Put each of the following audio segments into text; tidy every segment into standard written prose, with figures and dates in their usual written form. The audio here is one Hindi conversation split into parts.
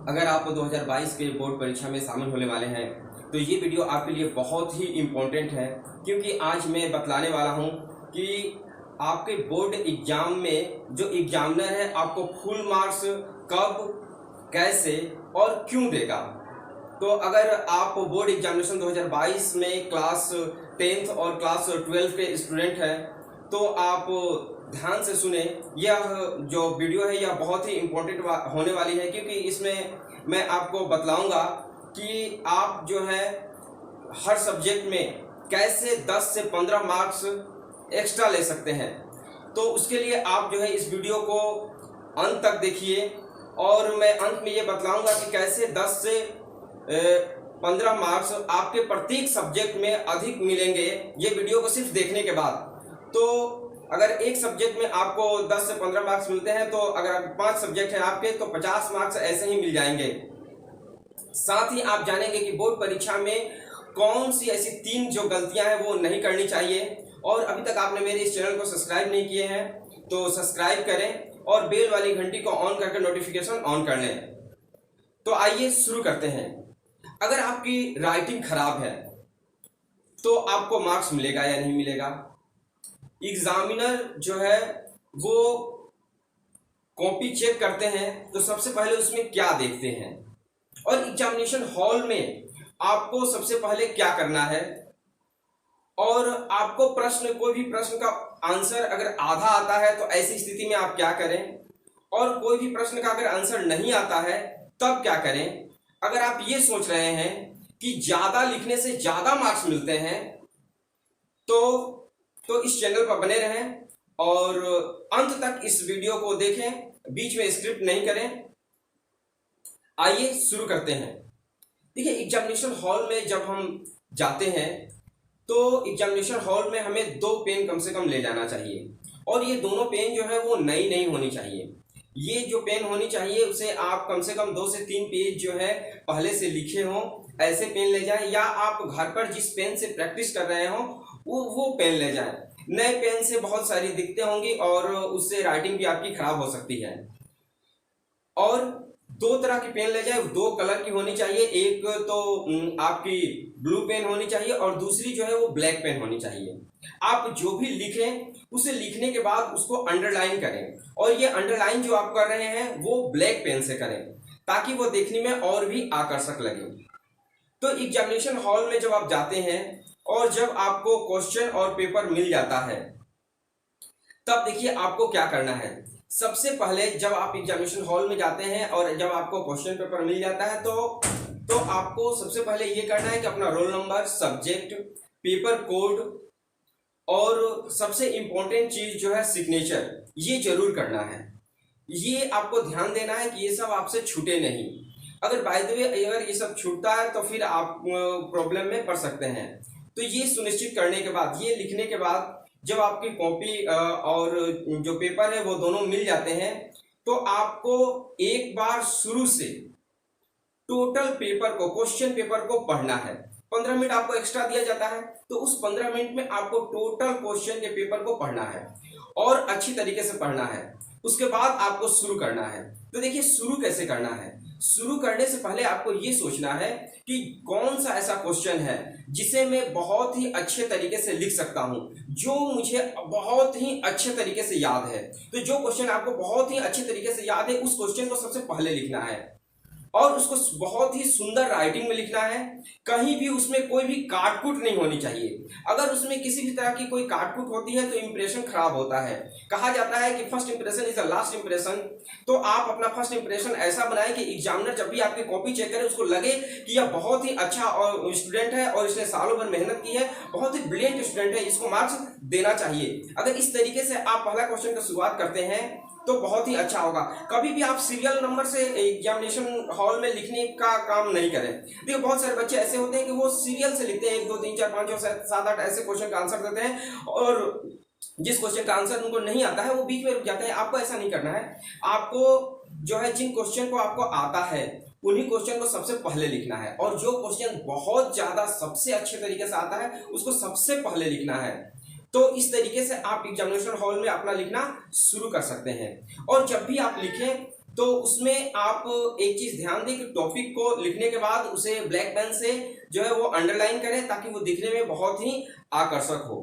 अगर आप 2022 के बोर्ड परीक्षा में शामिल होने वाले हैं तो ये वीडियो आपके लिए बहुत ही इम्पोर्टेंट है, क्योंकि आज मैं बतलाने वाला हूँ कि आपके बोर्ड एग्जाम में जो एग्जामिनर है आपको फुल मार्क्स कब, कैसे और क्यों देगा। तो अगर आप बोर्ड एग्जामिनेशन 2022 में क्लास 10th और क्लास 12 के स्टूडेंट हैं तो आप ध्यान से सुने। यह जो वीडियो है यह बहुत ही इम्पोर्टेंट होने वाली है, क्योंकि इसमें मैं आपको बतलाऊंगा कि आप जो है हर सब्जेक्ट में कैसे 10 से 15 मार्क्स एक्स्ट्रा ले सकते हैं। तो उसके लिए आप जो है इस वीडियो को अंत तक देखिए और मैं अंत में ये बतलाऊंगा कि कैसे 10 से 15 मार्क्स आपके प्रत्येक सब्जेक्ट में अधिक मिलेंगे ये वीडियो को सिर्फ देखने के बाद। तो अगर एक सब्जेक्ट में आपको 10 से 15 मार्क्स मिलते हैं तो अगर 5 सब्जेक्ट हैं आपके तो 50 मार्क्स ऐसे ही मिल जाएंगे। साथ ही आप जानेंगे कि बोर्ड परीक्षा में कौन सी ऐसी 3 जो गलतियां हैं वो नहीं करनी चाहिए। और अभी तक आपने मेरे इस चैनल को सब्सक्राइब नहीं किए हैं तो सब्सक्राइब करें और बेल वाली घंटी को ऑन करके नोटिफिकेशन ऑन कर लें। तो आइए शुरू करते हैं। अगर आपकी राइटिंग खराब है तो आपको मार्क्स मिलेगा या नहीं मिलेगा। एग्जामिनर जो है वो कॉपी चेक करते हैं तो सबसे पहले उसमें क्या देखते हैं, और एग्जामिनेशन हॉल में आपको सबसे पहले क्या करना है, और आपको कोई भी प्रश्न का आंसर अगर आधा आता है तो ऐसी स्थिति में आप क्या करें, और कोई भी प्रश्न का अगर आंसर नहीं आता है तब क्या करें। अगर आप ये सोच रहे हैं कि ज्यादा लिखने से ज्यादा मार्क्स मिलते हैं तो इस चैनल पर बने रहें और अंत तक इस वीडियो को देखें, बीच में स्क्रिप्ट नहीं करें। आइए शुरू करते हैं। देखिए, एग्जामिनेशन हॉल में जब हम जाते हैं तो एग्जामिनेशन हॉल में हमें 2 पेन कम से कम ले जाना चाहिए, और ये दोनों पेन जो है वो नई नहीं होनी चाहिए। ये जो पेन होनी चाहिए उसे आप कम से कम 2 से 3 पेज जो है पहले से लिखे हों, ऐसे पेन ले जाएं, या आप घर पर जिस पेन से प्रैक्टिस कर रहे हो वो पेन ले जाएं। नए पेन से बहुत सारी दिक्कतें होंगी और उससे राइटिंग भी आपकी खराब हो सकती है। और 2 तरह की पेन ले जाए, 2 कलर की होनी चाहिए। एक तो आपकी ब्लू पेन होनी चाहिए और दूसरी जो है वो ब्लैक पेन होनी चाहिए। आप जो भी लिखें उसे लिखने के बाद उसको अंडरलाइन करें, और ये अंडरलाइन जो आप कर रहे हैं वो ब्लैक पेन से करें ताकि वो देखने में और भी आकर्षक लगे। तो एग्जामिनेशन हॉल में जब आप जाते हैं और जब आपको क्वेश्चन और पेपर मिल जाता है तब देखिए आपको क्या करना है। सबसे पहले जब आप एग्जामिनेशन हॉल में जाते हैं और जब आपको क्वेश्चन पेपर मिल जाता है तो आपको सबसे पहले ये करना है कि अपना roll number, subject, paper code और सबसे इंपॉर्टेंट चीज जो है सिग्नेचर, ये जरूर करना है। ये आपको ध्यान देना है कि ये सब आपसे छूटे नहीं। अगर बाय द वे अगर ये सब छूटता है तो फिर आप प्रॉब्लम में पड़ सकते हैं। तो ये सुनिश्चित करने के बाद, ये लिखने के बाद जब आपकी कॉपी और जो पेपर है वो दोनों मिल जाते हैं तो आपको एक बार शुरू से टोटल पेपर को, क्वेश्चन पेपर को पढ़ना है। 15 मिनट आपको एक्स्ट्रा दिया जाता है तो उस 15 मिनट में आपको टोटल क्वेश्चन के पेपर को पढ़ना है और अच्छी तरीके से पढ़ना है। उसके बाद आपको शुरू करना है। तो देखिए, शुरू कैसे करना है। शुरू करने से पहले आपको ये सोचना है कि कौन सा ऐसा क्वेश्चन है जिसे मैं बहुत ही अच्छे तरीके से लिख सकता हूं, जो मुझे बहुत ही अच्छे तरीके से याद है। तो जो क्वेश्चन आपको बहुत ही अच्छे तरीके से याद है उस क्वेश्चन को सबसे पहले लिखना है और उसको बहुत ही सुंदर राइटिंग में लिखना है। कहीं भी उसमें कोई भी काटकूट नहीं होनी चाहिए। अगर उसमें किसी भी तरह की कोई काटकूट होती है तो इंप्रेशन खराब होता है। कहा जाता है कि first impression is the last impression. तो आप अपना फर्स्ट इंप्रेशन ऐसा बनाएं कि एग्जामिनर जब भी आपकी कॉपी चेक करे उसको लगे कि यह बहुत ही अच्छा और स्टूडेंट है और इसने सालों भर मेहनत की है, बहुत ही ब्रिलियंट स्टूडेंट है, इसको मार्क्स देना चाहिए। अगर इस तरीके से आप पहला क्वेश्चन की शुरुआत करते हैं तो बहुत ही अच्छा होगा। कभी भी आप सीरियल नंबर से एग्जामिनेशन हॉल में लिखने का काम नहीं करें। देखिए, बहुत सारे बच्चे ऐसे होते हैं कि वो सीरियल से लिखते हैं, 1 2 3 4 5 6 7 8 ऐसे क्वेश्चन का आंसर देते हैं और जिस क्वेश्चन का आंसर उनको नहीं आता है वो बीच में रुक जाते हैं। आपको ऐसा नहीं करना है। आपको जो है जिन क्वेश्चन को आपको आता है उन्हीं क्वेश्चन को सबसे पहले लिखना है, और जो क्वेश्चन बहुत ज्यादा सबसे अच्छे तरीके से आता है उसको सबसे पहले लिखना है। तो इस तरीके से आप एग्जामिनेशन हॉल में अपना लिखना शुरू कर सकते हैं। और जब भी आप लिखें तो तो उसमें आप एक चीज ध्यान दें कि टॉपिक को लिखने के बाद उसे ब्लैक पेन से जो है वो अंडरलाइन करें ताकि वो दिखने में बहुत ही आकर्षक हो।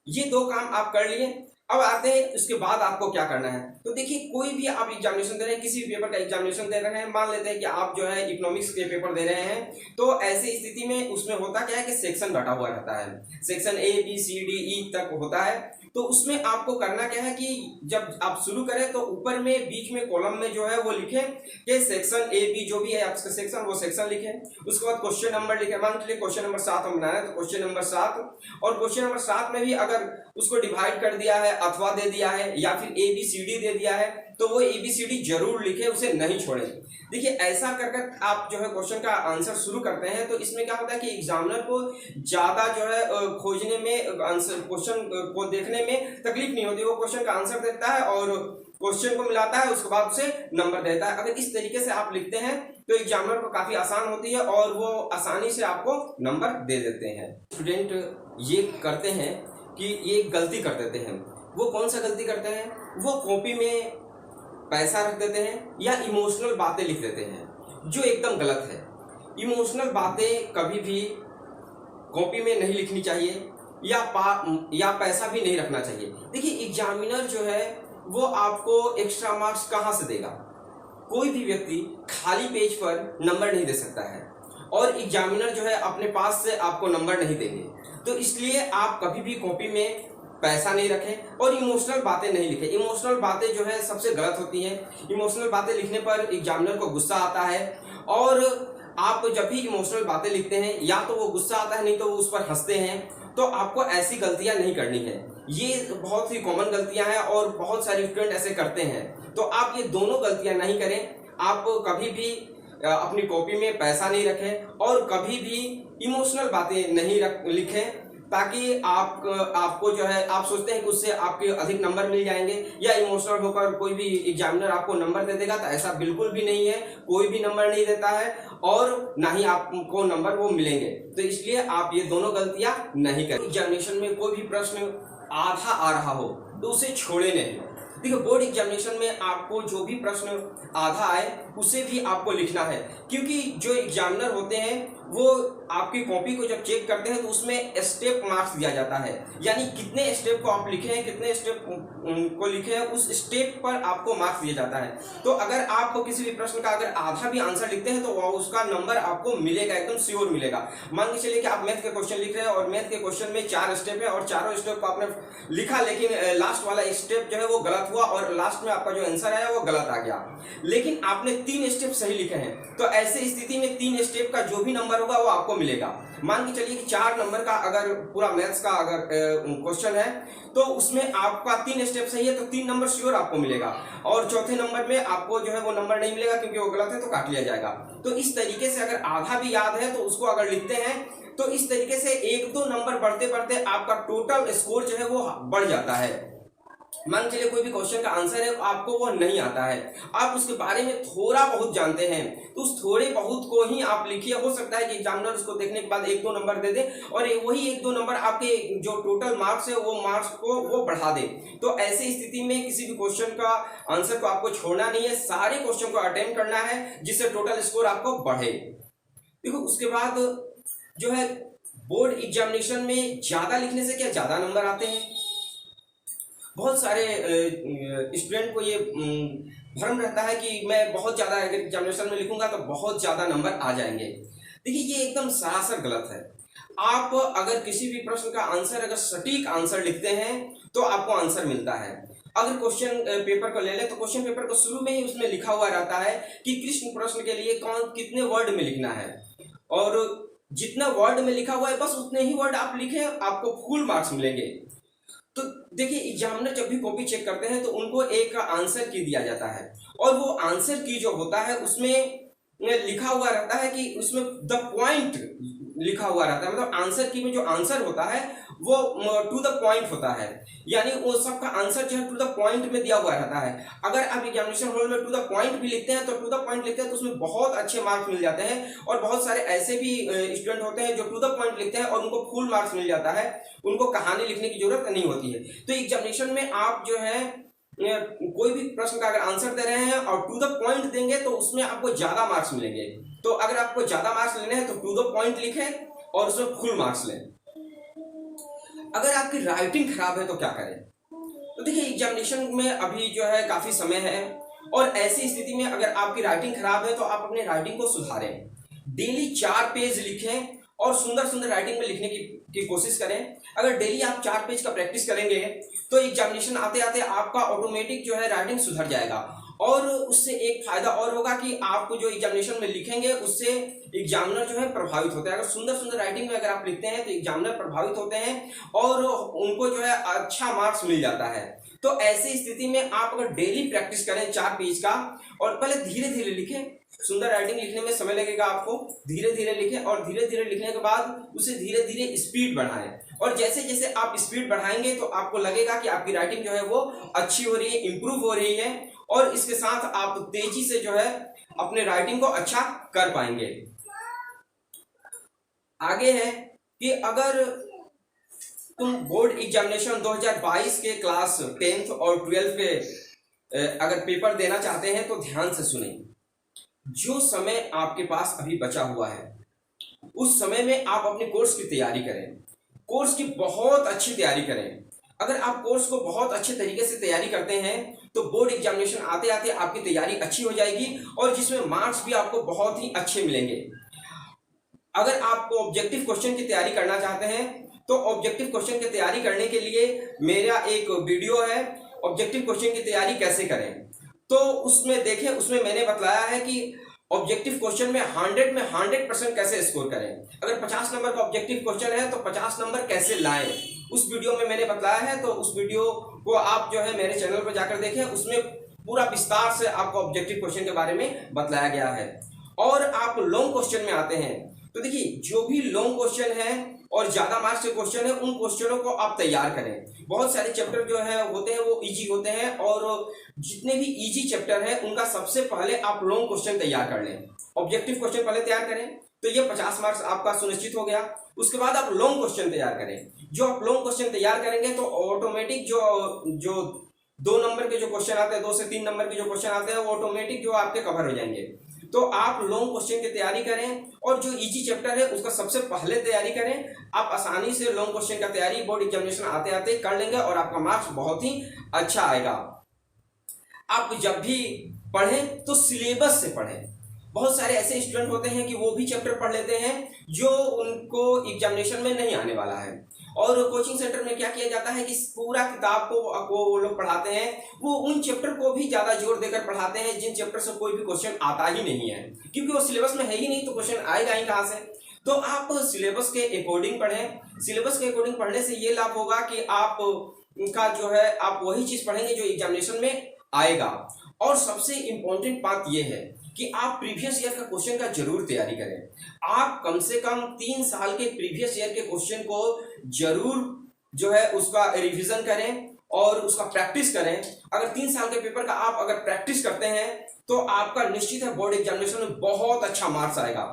ये दो काम आप कर लिए। अब आते हैं उसके बाद आपको क्या करना है। तो देखिए, कोई भी आप एग्जामिनेशन दे रहे हैं, किसी भी पेपर का एग्जामिनेशन दे रहे हैं, मान लेते हैं कि आप जो है इकोनॉमिक्स के पेपर दे रहे हैं, तो ऐसी स्थिति में उसमें होता क्या है कि सेक्शन बटा हुआ रहता है, section A B C D E तक होता है। तो उसमें आपको करना क्या है कि जब आप शुरू करें तो ऊपर में बीच में कॉलम में जो है वो लिखें कि सेक्शन ए बी जो भी है आपका सेक्शन, वो सेक्शन लिखें। उसके बाद क्वेश्चन नंबर लिखें। मान लीजिए क्वेश्चन नंबर 7 हम बना रहे हैं, तो क्वेश्चन नंबर 7, और क्वेश्चन नंबर 7 में भी अगर उसको डिवाइड कर दिया है अथवा दे दिया है या फिर ए बी सी डी दे दिया है तो वो ए बी सी डी जरूर लिखे, उसे नहीं छोड़े। देखिए, ऐसा कर कर आप जो है क्वेश्चन का आंसर शुरू करते हैं तो इसमें क्या होता है कि एग्जामिनर को ज्यादा जो है खोजने में, आंसर क्वेश्चन को देखने में तकलीफ नहीं होती। वो क्वेश्चन का आंसर देता है और क्वेश्चन को मिलाता है, उसके बाद उसे नंबर देता है। अगर इस तरीके से आप लिखते हैं तो एग्जामिनर को काफी आसान होती है और वो आसानी से आपको नंबर दे देते हैं। स्टूडेंट ये करते हैं कि ये गलती कर देते हैं। वो कौन सा गलती करते हैं? वो कॉपी में पैसा रख देते हैं या इमोशनल बातें लिख देते हैं, जो एकदम गलत है। इमोशनल बातें कभी भी कॉपी में नहीं लिखनी चाहिए या पैसा भी नहीं रखना चाहिए। देखिए, एग्जामिनर जो है वो आपको एक्स्ट्रा मार्क्स कहाँ से देगा? कोई भी व्यक्ति खाली पेज पर नंबर नहीं दे सकता है और एग्जामिनर जो है अपने पास से आपको नंबर नहीं देंगे। तो इसलिए आप कभी भी कॉपी में पैसा नहीं रखें और इमोशनल बातें नहीं लिखें। इमोशनल बातें जो है सबसे गलत होती हैं। इमोशनल बातें लिखने पर एग्जामिनर को गुस्सा आता है और आप जब भी इमोशनल बातें लिखते हैं या तो वो गुस्सा आता है, नहीं तो वो उस पर हंसते हैं। तो आपको ऐसी गलतियां नहीं करनी है। ये बहुत ही कॉमन गलतियां हैं और बहुत सारे स्टूडेंट ऐसे करते हैं। तो आप ये दोनों गलतियां नहीं करें। आप कभी भी अपनी कॉपी में पैसा नहीं रखें और कभी भी इमोशनल बातें नहीं लिखें, ताकि आपको जो है आप सोचते हैं कि उससे आपके अधिक नंबर मिल जाएंगे या इमोशनल होकर कोई भी एग्जामिनर आपको नंबर दे देगा, तो ऐसा बिल्कुल भी नहीं है। कोई भी नंबर नहीं देता है और ना ही आपको नंबर वो मिलेंगे। तो इसलिए आप ये दोनों गलतियां नहीं करें। एग्जामिनेशन में कोई भी प्रश्न आधा आ रहा हो तो उसे छोड़े नहीं। देखिए, बोर्ड एग्जामिनेशन में आपको जो भी प्रश्न आधा आए उसे भी आपको लिखना है, क्योंकि जो एग्जामिनर होते हैं वो आपकी कॉपी को जब चेक करते हैं तो उसमें स्टेप मार्क्स दिया जाता है, यानी कितने स्टेप को आप लिखे हैं, कितने स्टेप को लिखे हैं, उस स्टेप पर आपको मार्क्स दिया जाता है। तो अगर आप किसी भी प्रश्न का अगर आधा भी आंसर लिखते हैं तो उसका नंबर आपको मिलेगा, एकदम श्योर मिलेगा। मान के चलिए कि आप मैथ के क्वेश्चन लिख रहे हैं और मैथ के क्वेश्चन में 4 स्टेप है और चारों स्टेप को आपने लिखा, लेकिन लास्ट वाला स्टेप जो है वो गलत हुआ और लास्ट में आपका जो आंसर आया वो गलत आ गया, लेकिन आपने 3 स्टेप सही लिखे हैं। तो ऐसे स्थिति में 3 स्टेप का जो भी नंबर होगा वो आपको मिलेगा। मान के चलिए कि 4 नंबर का अगर पूरा मैथ्स का अगर क्वेश्चन है तो उसमें आपका 3 स्टेप सही है तो 3 नंबर श्योर आपको मिलेगा, और चौथे नंबर में आपको जो है वो नंबर नहीं मिलेगा क्योंकि वो गलत है तो काट लिया जाएगा। तो इस तरीके से अगर आधा भी याद है तो उसको अगर लिखते हैं तो इस तरीके से 1-2 नंबर बढ़ते बढ़ते आपका टोटल स्कोर जो है वो बढ़ जाता है। मान चलिए कोई भी क्वेश्चन का आंसर है आपको वो नहीं आता है, आप उसके बारे में थोड़ा बहुत जानते हैं, तो उस थोड़े बहुत को ही आप लिखिए। हो सकता है कि एग्जामिनर उसको देखने के बाद 1-2 नंबर दे दे और वही 1-2 नंबर आपके जो टोटल मार्क्स है वो मार्क्स को वो बढ़ा दे। तो ऐसी स्थिति में किसी भी क्वेश्चन का आंसर को आपको छोड़ना नहीं है, सारे क्वेश्चन को अटेम्प्ट करना है जिससे टोटल स्कोर आपको बढ़े। देखो, उसके बाद जो है बोर्ड एग्जामिनेशन में ज्यादा लिखने से क्या ज्यादा नंबर आते हैं? बहुत सारे स्टूडेंट को ये भ्रम रहता है कि मैं बहुत ज़्यादा अगर एग्जामिनेशन में लिखूंगा तो बहुत ज़्यादा नंबर आ जाएंगे। देखिए, ये एकदम सरासर गलत है। आप अगर किसी भी प्रश्न का आंसर अगर सटीक आंसर लिखते हैं तो आपको आंसर मिलता है। अगर क्वेश्चन पेपर को ले लें तो क्वेश्चन पेपर को शुरू में ही उसमें लिखा हुआ रहता है कि कृष्ण प्रश्न के लिए कितने वर्ड में लिखना है, और जितना वर्ड में लिखा हुआ है बस उतने ही वर्ड आप लिखें, आपको फुल मार्क्स मिलेंगे। तो देखिए, एग्जामिनर जब भी कॉपी चेक करते हैं तो उनको एक आंसर की दिया जाता है और वो आंसर की जो होता है उसमें लिखा हुआ रहता है कि उसमें द पॉइंट लिखा हुआ रहता है, मतलब आंसर की में जो आंसर होता है वो टू द पॉइंट होता है, यानी वो सबका आंसर जो है टू द पॉइंट में दिया हुआ रहता है। अगर आप एग्जामिनेशन हॉल में टू द पॉइंट भी लिखते हैं तो टू द पॉइंट लिखते हैं तो उसमें बहुत अच्छे मार्क्स मिल जाते हैं, और बहुत सारे ऐसे भी स्टूडेंट होते हैं जो टू द पॉइंट लिखते हैं और उनको फुल मार्क्स मिल जाता है, उनको कहानी लिखने की जरूरत नहीं होती है। तो एग्जामिनेशन में आप जो है कोई भी प्रश्न का अगर आंसर दे रहे हैं और टू द पॉइंट देंगे तो उसमें आपको ज्यादा मार्क्स मिलेंगे। तो अगर आपको ज्यादा मार्क्स लेने हैं तो टू द पॉइंट लिखें और उसमें फुल मार्क्स लें। अगर आपकी राइटिंग खराब है तो क्या करें? तो देखिए, एग्जामिनेशन में अभी जो है काफी समय है और ऐसी स्थिति में अगर आपकी राइटिंग खराब है तो आप अपनी राइटिंग को सुधारें। डेली 4 पेज लिखें और सुंदर सुंदर राइटिंग में लिखने की कोशिश करें। अगर डेली आप 4 पेज का प्रैक्टिस करेंगे तो एग्जामिनेशन आते आते आपका ऑटोमेटिक जो है राइटिंग सुधर जाएगा। और उससे एक फायदा और होगा कि आप जो एग्जामिनेशन में लिखेंगे उससे एग्जामिनर जो है प्रभावित होते हैं। अगर सुंदर सुंदर राइटिंग में अगर आप लिखते हैं तो एग्जामिनर प्रभावित होते हैं और उनको जो है अच्छा मार्क्स मिल जाता है। तो ऐसी स्थिति में आप अगर डेली प्रैक्टिस करें 4 पेज का और पहले धीरे धीरे लिखें। सुंदर राइटिंग लिखने में समय लगेगा आपको, धीरे धीरे लिखें और धीरे धीरे लिखने के बाद उसे धीरे धीरे स्पीड बढ़ाएं। और जैसे जैसे आप स्पीड बढ़ाएंगे तो आपको लगेगा कि आपकी राइटिंग जो है वो अच्छी हो रही है, इंप्रूव हो रही है और इसके साथ आप तेजी से जो है अपने राइटिंग को अच्छा कर पाएंगे। आगे है कि अगर तुम बोर्ड एग्जामिनेशन 2022 के क्लास 10th और 12th के अगर पेपर देना चाहते हैं तो ध्यान से सुनें। जो समय आपके पास अभी बचा हुआ है उस समय में आप अपने कोर्स की तैयारी करें, कोर्स की बहुत अच्छी तैयारी करें। अगर आप कोर्स को बहुत अच्छे तरीके से तैयारी करते हैं तो बोर्ड एग्जामिनेशन आते आते आपकी तैयारी अच्छी हो जाएगी और जिसमें मार्क्स भी आपको बहुत ही अच्छे मिलेंगे। अगर आपको ऑब्जेक्टिव क्वेश्चन की तैयारी करना चाहते हैं तो ऑब्जेक्टिव क्वेश्चन की तैयारी करने के लिए मेरा एक वीडियो है, ऑब्जेक्टिव क्वेश्चन की तैयारी कैसे करें। तो उसमें देखें, उसमें मैंने बताया है कि ऑब्जेक्टिव क्वेश्चन में 100% कैसे स्कोर करें। अगर 50 नंबर का ऑब्जेक्टिव क्वेश्चन है तो 50 नंबर कैसे लाएं, उस वीडियो में मैंने बताया है। तो उस वीडियो को आप जो है मेरे चैनल पर जाकर देखें, उसमें पूरा विस्तार से आपको ऑब्जेक्टिव क्वेश्चन के बारे में बताया गया है। और आप लॉन्ग क्वेश्चन में आते हैं तो देखिए, जो भी लॉन्ग क्वेश्चन है और ज्यादा मार्क्स के क्वेश्चन है उन क्वेश्चनों को आप तैयार करें। बहुत सारे चैप्टर जो है होते हैं वो इजी होते हैं और जितने भी इजी चैप्टर है उनका सबसे पहले आप लॉन्ग क्वेश्चन तैयार कर लें। ऑब्जेक्टिव क्वेश्चन पहले तैयार करें तो ये 50 मार्क्स आपका सुनिश्चित हो गया। उसके बाद आप लॉन्ग क्वेश्चन तैयार करें। जो आप लॉन्ग क्वेश्चन तैयार करेंगे तो ऑटोमेटिक जो 2 नंबर के जो क्वेश्चन आते हैं, 2 से 3 नंबर के जो क्वेश्चन आते हैं वो ऑटोमेटिक जो आपके कवर हो जाएंगे। तो आप लॉन्ग क्वेश्चन की तैयारी करें और जो इजी चैप्टर है उसका सबसे पहले तैयारी करें। आप आसानी से लॉन्ग क्वेश्चन का तैयारी बोर्ड एग्जामिनेशन आते आते कर लेंगे और आपका मार्क्स बहुत ही अच्छा आएगा। आप जब भी पढ़ें तो सिलेबस से पढ़ें। बहुत सारे ऐसे स्टूडेंट होते हैं कि वो भी चैप्टर पढ़ लेते हैं जो उनको एग्जामिनेशन में नहीं आने वाला है। और कोचिंग सेंटर में क्या किया जाता है कि पूरा किताब को वो लोग पढ़ाते हैं, वो उन चैप्टर को भी ज्यादा जोर देकर पढ़ाते हैं जिन चैप्टर से कोई भी क्वेश्चन आता ही नहीं है, क्योंकि वो सिलेबस में है ही नहीं तो क्वेश्चन आएगा ही कहाँ से। तो आप सिलेबस के अकॉर्डिंग पढ़ें। सिलेबस के अकॉर्डिंग पढ़ने से ये लाभ होगा कि आप का जो है आप वही चीज पढ़ेंगे जो एग्जामिनेशन में आएगा। और सबसे इंपॉर्टेंट बात यह है कि आप प्रीवियस ईयर का क्वेश्चन का जरूर तैयारी करें। आप कम से कम 3 साल के प्रीवियस ईयर के क्वेश्चन को जरूर जो है उसका रिवीजन करें और उसका प्रैक्टिस करें। अगर 3 साल के पेपर का आप अगर प्रैक्टिस करते हैं तो आपका निश्चित है बोर्ड एग्जामिनेशन में बहुत अच्छा मार्क्स आएगा।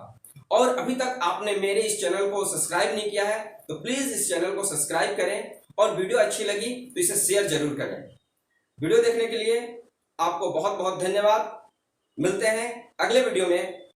और अभी तक आपने मेरे इस चैनल को सब्सक्राइब नहीं किया है तो प्लीज इस चैनल को सब्सक्राइब करें और वीडियो अच्छी लगी तो इसे शेयर जरूर करें। वीडियो देखने के लिए आपको बहुत बहुत धन्यवाद। मिलते हैं अगले वीडियो में।